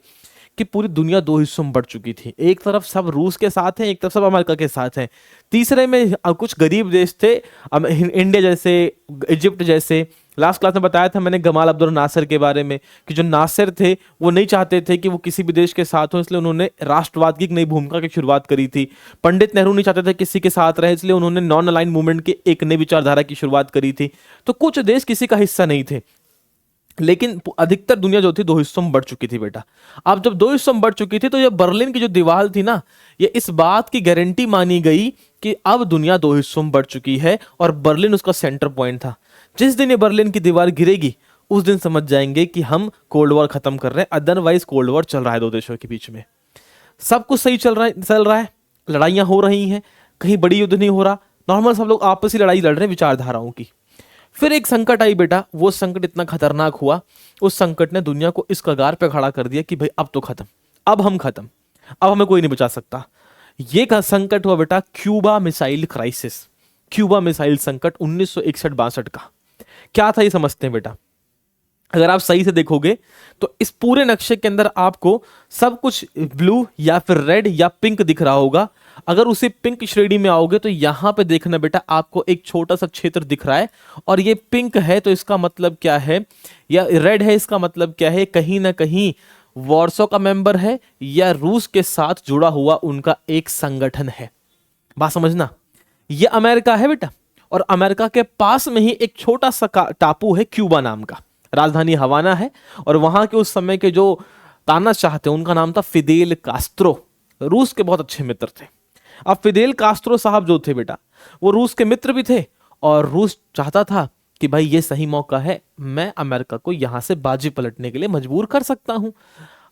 कि पूरी दुनिया दो हिस्सों में बढ़ चुकी थी। एक तरफ सब रूस के साथ हैं, एक तरफ सब अमेरिका के साथ हैं, तीसरे में कुछ गरीब देश थे, इंडिया जैसे, इजिप्ट जैसे। लास्ट क्लास में बताया था मैंने गमाल अब्दुल नासिर के बारे में, कि जो नासिर थे वो नहीं चाहते थे कि वो किसी भी देश के साथ हो, इसलिए उन्होंने राष्ट्रवाद की एक नई भूमिका की शुरुआत करी थी। पंडित नेहरू नहीं चाहते थे किसी के साथ रहे, इसलिए उन्होंने नॉन अलाइन मूवमेंट की एक नई विचारधारा की शुरुआत करी थी। तो कुछ देश किसी का हिस्सा नहीं थे, लेकिन अधिकतर दुनिया जो थी दो हिस्सों में बढ़ चुकी थी बेटा। अब जब दो हिस्सों में बढ़ चुकी थी, तो ये बर्लिन की जो दीवार थी ना, ये इस बात की गारंटी मानी गई कि अब दुनिया दो हिस्सों में बढ़ चुकी है, और बर्लिन उसका सेंटर पॉइंट था। जिस दिन ये बर्लिन की दीवार गिरेगी, उस दिन समझ जाएंगे कि हम कोल्ड वॉर खत्म कर रहे हैं। अदरवाइज कोल्ड वॉर चल रहा है दो देशों के बीच में, सब कुछ सही चल रहा है, लड़ाइयां हो रही हैं, कहीं बड़ी युद्ध नहीं हो रहा, नॉर्मल सब लोग आपसी लड़ाई लड़ रहे हैं विचारधाराओं की। फिर एक संकट आई बेटा, वो संकट इतना खतरनाक हुआ, उस संकट ने दुनिया को इस कगार पे खड़ा कर दिया कि भाई अब तो खत्म, अब हम खत्म, अब हमें कोई नहीं बचा सकता। ये का संकट हुआ बेटा Cuba missile crisis, Cuba missile संकट 1961-62 का। क्या था ये समझते हैं बेटा। अगर आप सही से देखोगे तो इस पूरे नक्शे के अंदर आपको सब कुछ ब्लू या फिर रेड या पिंक दिख रहा होगा। अगर उसी पिंक श्रेणी में आओगे तो यहां पे देखना बेटा, आपको एक छोटा सा क्षेत्र दिख रहा है, और ये पिंक है तो इसका मतलब क्या है, या रेड है इसका मतलब क्या है, कहीं ना कहीं वॉर्सो का मेंबर है या रूस के साथ जुड़ा हुआ उनका एक संगठन है। बात समझना, ये अमेरिका है बेटा, और अमेरिका के पास में ही एक छोटा सा टापू है क्यूबा नाम का। राजधानी हवाना है। और वहां के उस समय के जो तानाशाह थे उनका नाम था फिदेल कास्त्रो। रूस के बहुत अच्छे मित्र थे। अब फिदेल कास्त्रो साहब जो थे बेटा, वो रूस के मित्र भी थे, और रूस चाहता था कि भाई ये सही मौका है, मैं अमेरिका को यहां से बाजी पलटने के लिए मजबूर कर सकता हूं।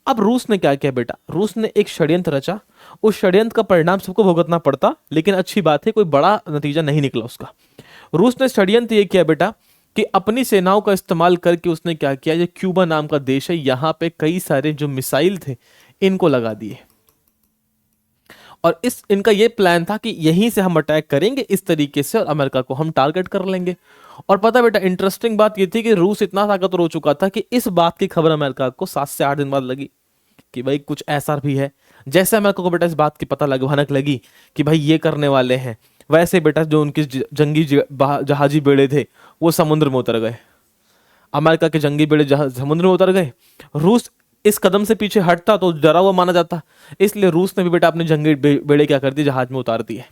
अब रूस ने क्या किया बेटा, रूस ने एक षड्यंत्र रचा। उस षड्यंत्र का परिणाम सबको भुगतना पड़ता, लेकिन अच्छी बात है कोई बड़ा नतीजा नहीं निकला उसका। रूस ने षड्यंत्र ये किया बेटा कि अपनी सेनाओं का इस्तेमाल करके उसने क्या किया, ये क्यूबा नाम का देश है, यहां पे कई सारे जो मिसाइल थे इनको लगा दिए। और इनका ये प्लान था कि यहीं से हम अटैक करेंगे इस तरीके से, और अमेरिका को हम टारगेट कर लेंगे। और पता बेटा इंटरेस्टिंग बात ये थी कि रूस इतना ताकतवर हो चुका था कि इस बात की खबर अमेरिका को 7 से 8 दिन बाद लगी कि भाई कुछ ऐसा भी है। जैसे अमेरिका को बेटा इस बात की पता लगी, भनक लगी कि भाई ये करने वाले हैं, वैसे बेटा जो उनके जंगी जहाजी बेड़े थे वो समुद्र में उतर गए। अमेरिका के जंगी बेड़े समुद्र में उतर गए। रूस इस कदम से पीछे हटता तो डरा हुआ माना जाता, इसलिए रूस ने भी बेटा अपने जंगी बेड़े क्या कर दिए, जहाज में उतार दिए।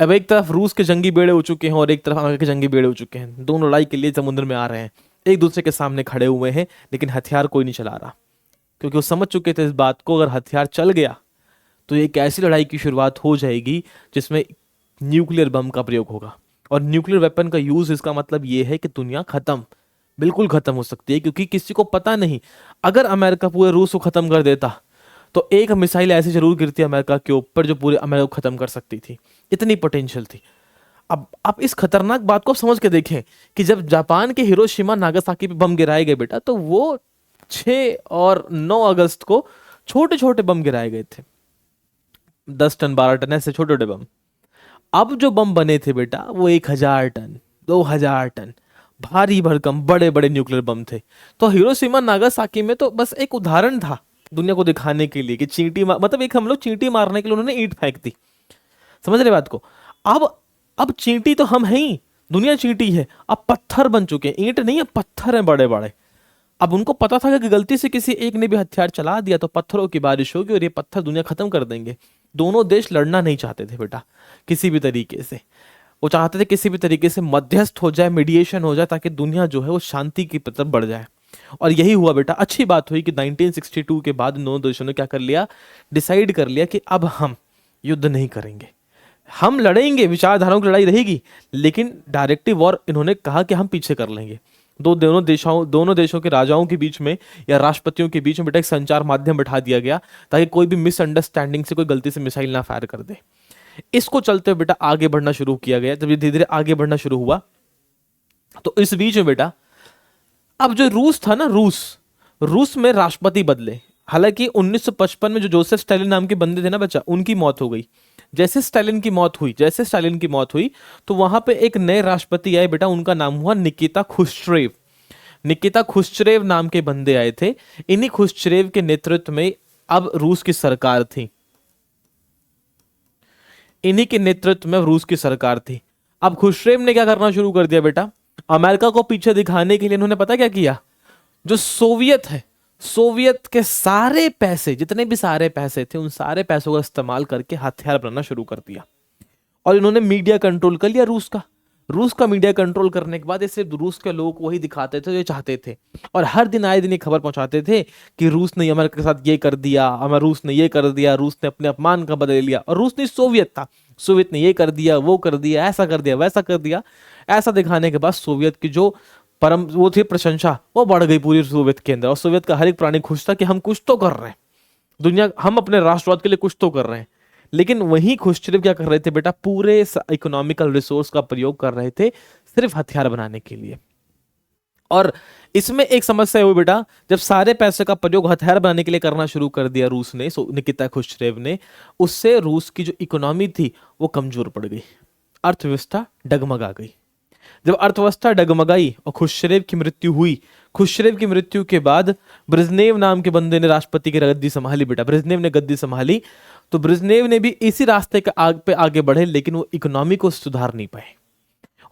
अब एक तरफ रूस के जंगी बेड़े हो चुके हैं और एक तरफ अमेरिका के जंगी बेड़े हो चुके हैं, दोनों लड़ाई के लिए समुद्र में आ रहे हैं, एक दूसरे के सामने खड़े हुए हैं, लेकिन हथियार कोई नहीं चला रहा, क्योंकि वो समझ चुके थे इस बात को, अगर हथियार चल गया तो एक ऐसी लड़ाई की शुरुआत हो जाएगी जिसमें न्यूक्लियर बम का प्रयोग होगा। और न्यूक्लियर वेपन का यूज, इसका मतलब ये है कि दुनिया खत्म, बिल्कुल खत्म हो सकती है, क्योंकि किसी को पता नहीं, अगर अमेरिका पूरे रूस को खत्म कर देता तो एक मिसाइल ऐसी जरूर गिरती अमेरिका के ऊपर जो पूरे अमेरिका को खत्म कर सकती थी, इतनी पोटेंशियल थी। अब आप इस खतरनाक बात को समझ के देखें कि जब जापान के हिरोशिमा नागासाकी पे बम गिराए गए बेटा, तो वो 6 और 9 अगस्त को छोटे छोटे बम गिराए गए थे, 10 टन 12 टन ऐसे छोटे छोटे बम। अब जो बम बने थे बेटा वो 1000 टन 2000 टन भारी भरकम बड़े बड़े न्यूक्लियर बम थे। तो हिरोशिमा नागासाकी में तो बस एक उदाहरण था दुनिया को दिखाने के लिए कि मतलब एक हम लोग चींटी मारने के लिए उन्होंने ईंट फेंक दी, समझ रहे बात को। अब चींटी तो हम हैं ही, दुनिया चींटी है, अब पत्थर बन चुके हैं, ईंट नहीं है पत्थर हैं बड़े बड़े। अब उनको पता था कि गलती से किसी एक ने भी हथियार चला दिया तो पत्थरों की बारिश होगी और ये पत्थर दुनिया खत्म कर देंगे। दोनों देश लड़ना नहीं चाहते थे बेटा किसी भी तरीके से, वो चाहते थे किसी भी तरीके से मध्यस्थ हो जाए, मीडिएशन हो जाए, ताकि दुनिया जो है वो शांति की तरफ बढ़ जाए। और यही हुआ बेटा। अच्छी बात हुई कि 1962 के बाद दोनों देशों ने क्या कर लिया, डिसाइड कर लिया कि अब हम युद्ध नहीं करेंगे, हम लड़ेंगे, विचारधाराओं की लड़ाई रहेगी, लेकिन डायरेक्टिव वॉर इन्होंने कहा कि हम पीछे कर लेंगे। दोनों देशों के राजाओं के बीच में या राष्ट्रपतियों के बीच में बेटा एक संचार माध्यम बैठा दिया गया, ताकि कोई भी मिसअंडरस्टैंडिंग से कोई गलती से मिसाइल ना फायर कर दे। इसको चलते हुए बेटा आगे बढ़ना शुरू किया गया। जब ये धीरे धीरे आगे बढ़ना शुरू हुआ तो इस बीच में बेटा अब जो रूस था ना, रूस में राष्ट्रपति बदले। हालांकि 1955 में जो जोसेफ स्टालिन नाम के बंदे थे ना बच्चा, उनकी मौत हो गई। जैसे स्टालिन की मौत हुई तो वहां पे एक नए राष्ट्रपति आए बेटा, उनका नाम हुआ निकिता खुश्चरेव नाम के बंदे आए थे। इन्हीं खुश्चरेव के नेतृत्व में अब रूस की सरकार थी, इन्हीं के नेतृत्व में रूस की सरकार थी। अब खुश्चरेव ने क्या करना शुरू कर दिया बेटा, अमेरिका को पीछे दिखाने के लिए इन्होंने पता क्या किया, जो सोवियत है, सोवियत के सारे पैसे, जितने भी सारे पैसे थे, उन सारे पैसों का इस्तेमाल करके हथियार बनाना शुरू कर दिया। और इन्होंने मीडिया कंट्रोल कर लिया रूस का मीडिया कंट्रोल करने के बाद ये सिर्फ रूस के लोग वही दिखाते थे जो ये चाहते थे, और हर दिन आए दिन ये खबर पहुंचाते थे कि रूस ने अमेरिका के साथ ये कर दिया, रूस ने ये कर दिया, रूस ने अपने अपमान का बदला लिया, और रूस नहीं सोवियत था, सोवियत ने ये कर दिया, वो कर दिया, ऐसा कर दिया, वैसा कर दिया। ऐसा दिखाने के बाद सोवियत की जो वो थी प्रशंसा, वो बढ़ गई पूरी सोवियत के अंदर, और सोवियत का हर एक प्राणी खुश था कि हम कुछ तो कर रहे हैं, दुनिया, हम अपने राष्ट्रवाद के लिए कुछ तो कर रहे हैं। लेकिन वहीं खुश्चरेव क्या कर रहे थे बेटा, पूरे इकोनॉमिकल रिसोर्स का प्रयोग कर रहे थे सिर्फ हथियार बनाने के लिए। और इसमें एक समस्या हुई बेटा, जब सारे पैसे का प्रयोग हथियार बनाने के लिए करना शुरू कर दिया रूस ने, निकिता खुश्चरेव ने, उससे रूस की जो इकोनॉमी थी वो कमजोर पड़ गई, अर्थव्यवस्था डगमगा गई। जब अर्थव्यवस्था डगमगाई और खुश्चरेव की मृत्यु हुई, खुश्चरेव की मृत्यु के बाद ब्रेजनेव नाम के बंदे ने राष्ट्रपति की गद्दी संभाली बेटा, ब्रेजनेव ने गद्दी संभाली। तो ब्रेजनेव ने भी इसी रास्ते के पे आगे बढ़े, लेकिन वो इकोनॉमी को सुधार नहीं पाए।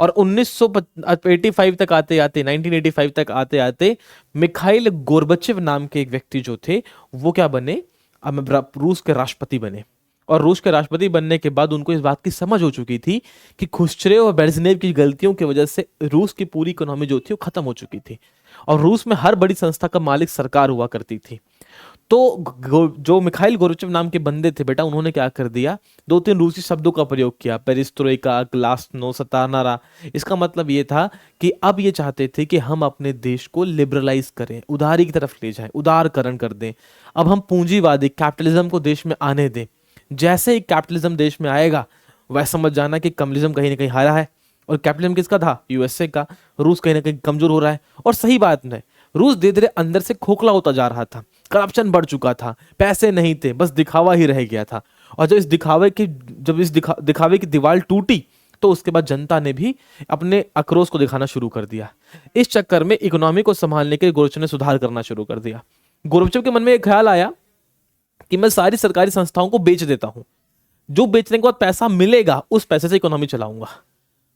और 1985 तक आते आते 1985 तक आते आते मिखाइल गोर्बचेव नाम के एक व्यक्ति जो थे वो क्या बने, रूस के राष्ट्रपति बने। और रूस के राष्ट्रपति बनने के बाद उनको इस बात की समझ हो चुकी थी कि खुश्चरेव और ब्रेजनेव की गलतियों की वजह से रूस की पूरी इकोनॉमी जो थी वो खत्म हो चुकी थी। और रूस में हर बड़ी संस्था का मालिक सरकार हुआ करती थी। तो जो मिखाइल गोर्बाचेव नाम के बंदे थे बेटा, उन्होंने क्या कर दिया, दो तीन रूसी शब्दों का प्रयोग किया, पेरिस्ट्रोइका, ग्लासनो, सतानारा। इसका मतलब ये था कि अब ये चाहते थे कि हम अपने देश को लिबरलाइज करें, उदारी की तरफ ले जाएं, उदारकरण कर दें। अब हम पूंजीवादी कैपिटलिज्म को देश में आने दें। जैसे ही कैपिटलिज्म देश में आएगा, वह समझ जाना कि कम्युनिज्म कहीं ना कहीं हारा है। और कैपिटलिज्म किसका था? यूएसए का। रूस कहीं ना कहीं कमजोर हो रहा है। और सही बात नहीं, रूस धीरे धीरे अंदर से खोखला होता जा रहा था, करप्शन बढ़ चुका था, पैसे नहीं थे, बस दिखावा ही रह गया था। और जब इस दिखावे की दीवार टूटी, तो उसके बाद जनता ने भी अपने आक्रोश को दिखाना शुरू कर दिया। इस चक्कर में इकोनॉमी को संभालने के लिए गोर्बाचेव ने सुधार करना शुरू कर दिया। गोर्बाचेव के मन में एक ख्याल आया कि मैं सारी सरकारी संस्थाओं को बेच देता हूं, जो बेचने के बाद पैसा मिलेगा उस पैसे से इकोनॉमी चलाऊंगा।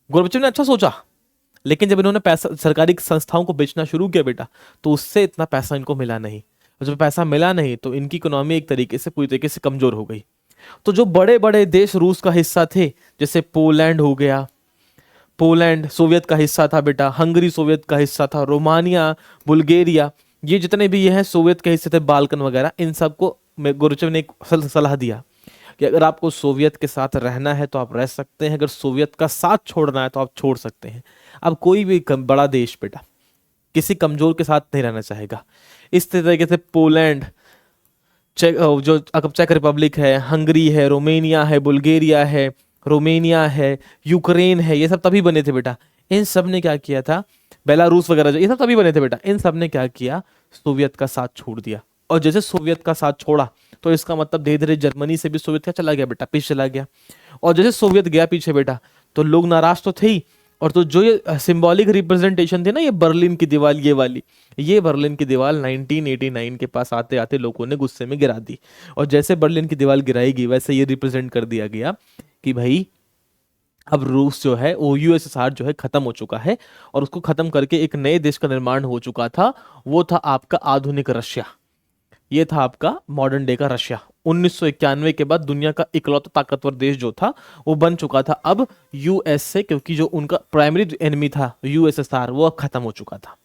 गोर्बाचेव ने अच्छा सोचा, लेकिन जब इन्होंने पैसा सरकारी संस्थाओं को बेचना शुरू किया बेटा, तो उससे इतना पैसा इनको मिला नहीं। और जब पैसा मिला नहीं, तो इनकी इकोनॉमी एक तरीके से पूरी तरीके से कमजोर हो गई। तो जो बड़े बड़े देश रूस का हिस्सा थे, जैसे पोलैंड हो गया, पोलैंड सोवियत का हिस्सा था बेटा, हंगरी सोवियत का हिस्सा था, रोमानिया, बुल्गारिया, ये जितने भी ये हैं सोवियत के हिस्से थे, बाल्कन वगैरह, इन सबको गोर्बाचेव ने एक सलाह दिया कि अगर आपको सोवियत के साथ रहना है तो आप रह सकते हैं, अगर सोवियत का साथ छोड़ना है तो आप छोड़ सकते हैं। अब कोई भी बड़ा देश बेटा किसी कमजोर के साथ नहीं रहना चाहेगा। इस तरीके से पोलैंड, चेक रिपब्लिक है, हंगरी है, रोमेनिया है, बुल्गारिया है, रोमेनिया है, यूक्रेन है, ये सब तभी बने थे बेटा। इन सब ने क्या किया था, बेलारूस वगैरह, ये सब तभी बने थे बेटा। इन सब ने क्या किया, सोवियत का साथ छोड़ दिया। और जैसे सोवियत का साथ छोड़ा, तो इसका मतलब धीरे धीरे जर्मनी से भी सोवियत क्या चला गया बेटा, पीछे चला गया। और जैसे सोवियत गया पीछे बेटा, तो लोग नाराज तो थे ही। और तो जो ये सिंबॉलिक रिप्रेजेंटेशन थी ना, ये बर्लिन की दीवार, ये बर्लिन की दीवार 1989 के पास आते आते लोगों ने गुस्से में गिरा दी। और जैसे बर्लिन की दीवार गिराई गई, वैसे ये रिप्रेजेंट कर दिया गया कि भाई अब रूस जो है, वो यूएसएसआर जो है खत्म हो चुका है, और उसको खत्म करके एक नए देश का निर्माण हो चुका था। वो था आपका आधुनिक रशिया। ये था आपका मॉडर्न डे का रशिया। 1991 के बाद दुनिया का इकलौता ताकतवर देश जो था, वो बन चुका था अब यूएसए, क्योंकि जो उनका प्राइमरी एनिमी था यूएसएसआर, वो अब खत्म हो चुका था।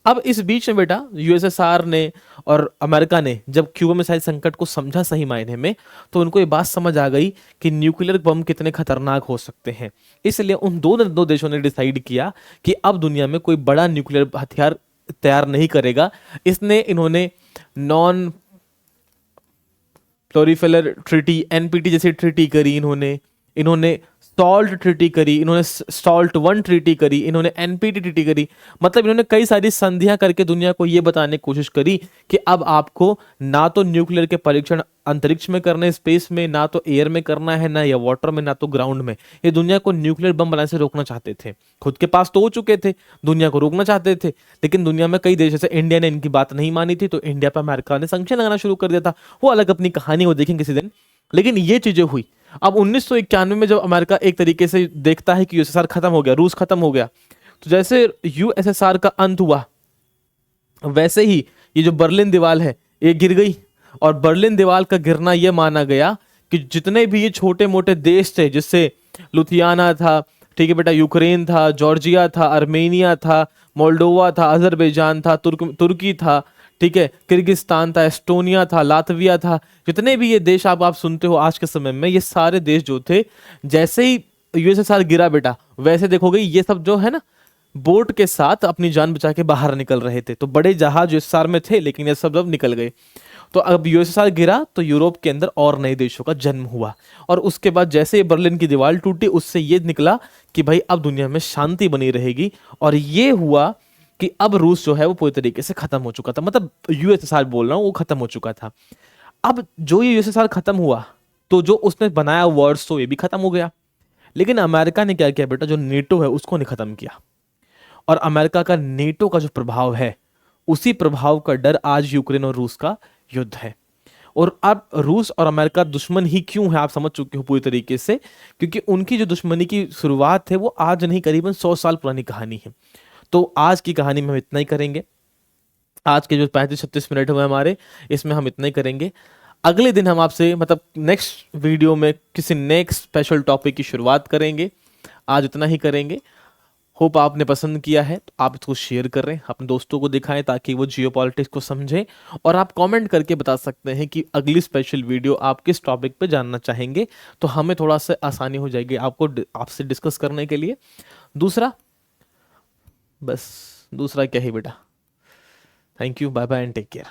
अब इस बीच में बेटा यूएसएसआर ने और अमेरिका ने जब क्यूबा मिसाइल संकट को समझा सही मायने में, तो उनको ये बात समझ आ गई कि न्यूक्लियर बम कितने खतरनाक हो सकते हैं। इसलिए उन दो देशों ने डिसाइड किया कि अब दुनिया में कोई बड़ा न्यूक्लियर हथियार तैयार नहीं करेगा। इन्होंने नॉन प्लोरीफेलर ट्रीटी, एनपीटी जैसी ट्रीटी करी, इन्होंने सॉल्ट ट्रीटी करी, इन्होंने सॉल्ट वन ट्रीटी करी, इन्होंने एनपीटी ट्रीटी करी। मतलब इन्होंने कई सारी संधियां करके दुनिया को यह बताने की कोशिश करी कि अब आपको ना तो न्यूक्लियर के परीक्षण अंतरिक्ष में करने, स्पेस में, ना तो एयर में करना है, ना या वाटर में, ना तो ग्राउंड में। ये दुनिया को न्यूक्लियर बम बनाने से रोकना चाहते थे। खुद के पास तो हो चुके थे, दुनिया को रोकना चाहते थे। लेकिन दुनिया में कई देश, जैसे इंडिया ने इनकी बात नहीं मानी थी, तो इंडिया पर अमेरिका ने संख्या लगाना शुरू कर दिया था। वो अलग अपनी कहानी को देखेंगे किसी दिन। लेकिन ये चीजें हुई। अब 1991 में जब अमेरिका एक तरीके से देखता है कि यूएसएसआर खत्म हो गया, रूस खत्म हो गया, तो जैसे यूएसएसआर का अंत हुआ, वैसे ही ये जो बर्लिन दीवार है, ये गिर गई। और बर्लिन दीवार का गिरना यह माना गया कि जितने भी ये छोटे मोटे देश थे, जिससे लुथियाना था, ठीक है बेटा, यूक्रेन था, जॉर्जिया था, आर्मेनिया था, मोल्डोवा था, अजरबैजान था, तुर्की था, ठीक है, किर्गिस्तान था, एस्टोनिया था, लातविया था, जितने भी ये देश आप सुनते हो आज के समय में, ये सारे देश जो थे, जैसे ही यूएसएसआर गिरा बेटा, वैसे देखोगे ये सब जो है ना, बोट के साथ अपनी जान बचा के बाहर निकल रहे थे। तो बड़े जहाज यूएसएसआर में थे, लेकिन ये सब निकल गए। तो अब यूएसएसआर गिरा, तो यूरोप के अंदर और नए देशों का जन्म हुआ। और उसके बाद जैसे ये बर्लिन की दीवार टूटी, उससे ये निकला कि भाई अब दुनिया में शांति बनी रहेगी। और ये हुआ कि अब रूस जो है वो पूरी तरीके से खत्म हो चुका था। मतलब यूएसएसआर बोल रहा हूं, वो खत्म हो चुका था। अब जो ये यूएसएसआर खत्म हुआ, तो जो उसने बनाया वर्ड्स, तो ये भी खत्म हो गया। लेकिन अमेरिका ने क्या किया बेटा, जो नेटो है उसको नहीं खत्म किया। और अमेरिका का नेटो का जो प्रभाव है, उसी प्रभाव का डर आज यूक्रेन और रूस का युद्ध है। और अब रूस और अमेरिका दुश्मन ही क्यों है, आप समझ चुके हो पूरी तरीके से, क्योंकि उनकी जो दुश्मनी की शुरुआत है वो आज नहीं, करीबन 100 साल पुरानी कहानी है। तो आज की कहानी में हम इतना ही करेंगे। आज के जो 35-36 मिनट हुए हमारे, इसमें हम इतना ही करेंगे। अगले दिन हम आपसे, मतलब नेक्स्ट वीडियो में, किसी नेक्स्ट स्पेशल टॉपिक की शुरुआत करेंगे। आज इतना ही करेंगे। होप आपने पसंद किया है, तो आप इसको शेयर करें, अपने दोस्तों को दिखाएं ताकि वो जियो पॉलिटिक्स को समझें। और आप कमेंट करके बता सकते हैं कि अगली स्पेशल वीडियो आप किस टॉपिक पे जानना चाहेंगे, तो हमें थोड़ा सा आसानी हो जाएगी आपको आपसे डिस्कस करने के लिए। दूसरा, बस दूसरा क्या ही बेटा, thank you, bye bye and take care.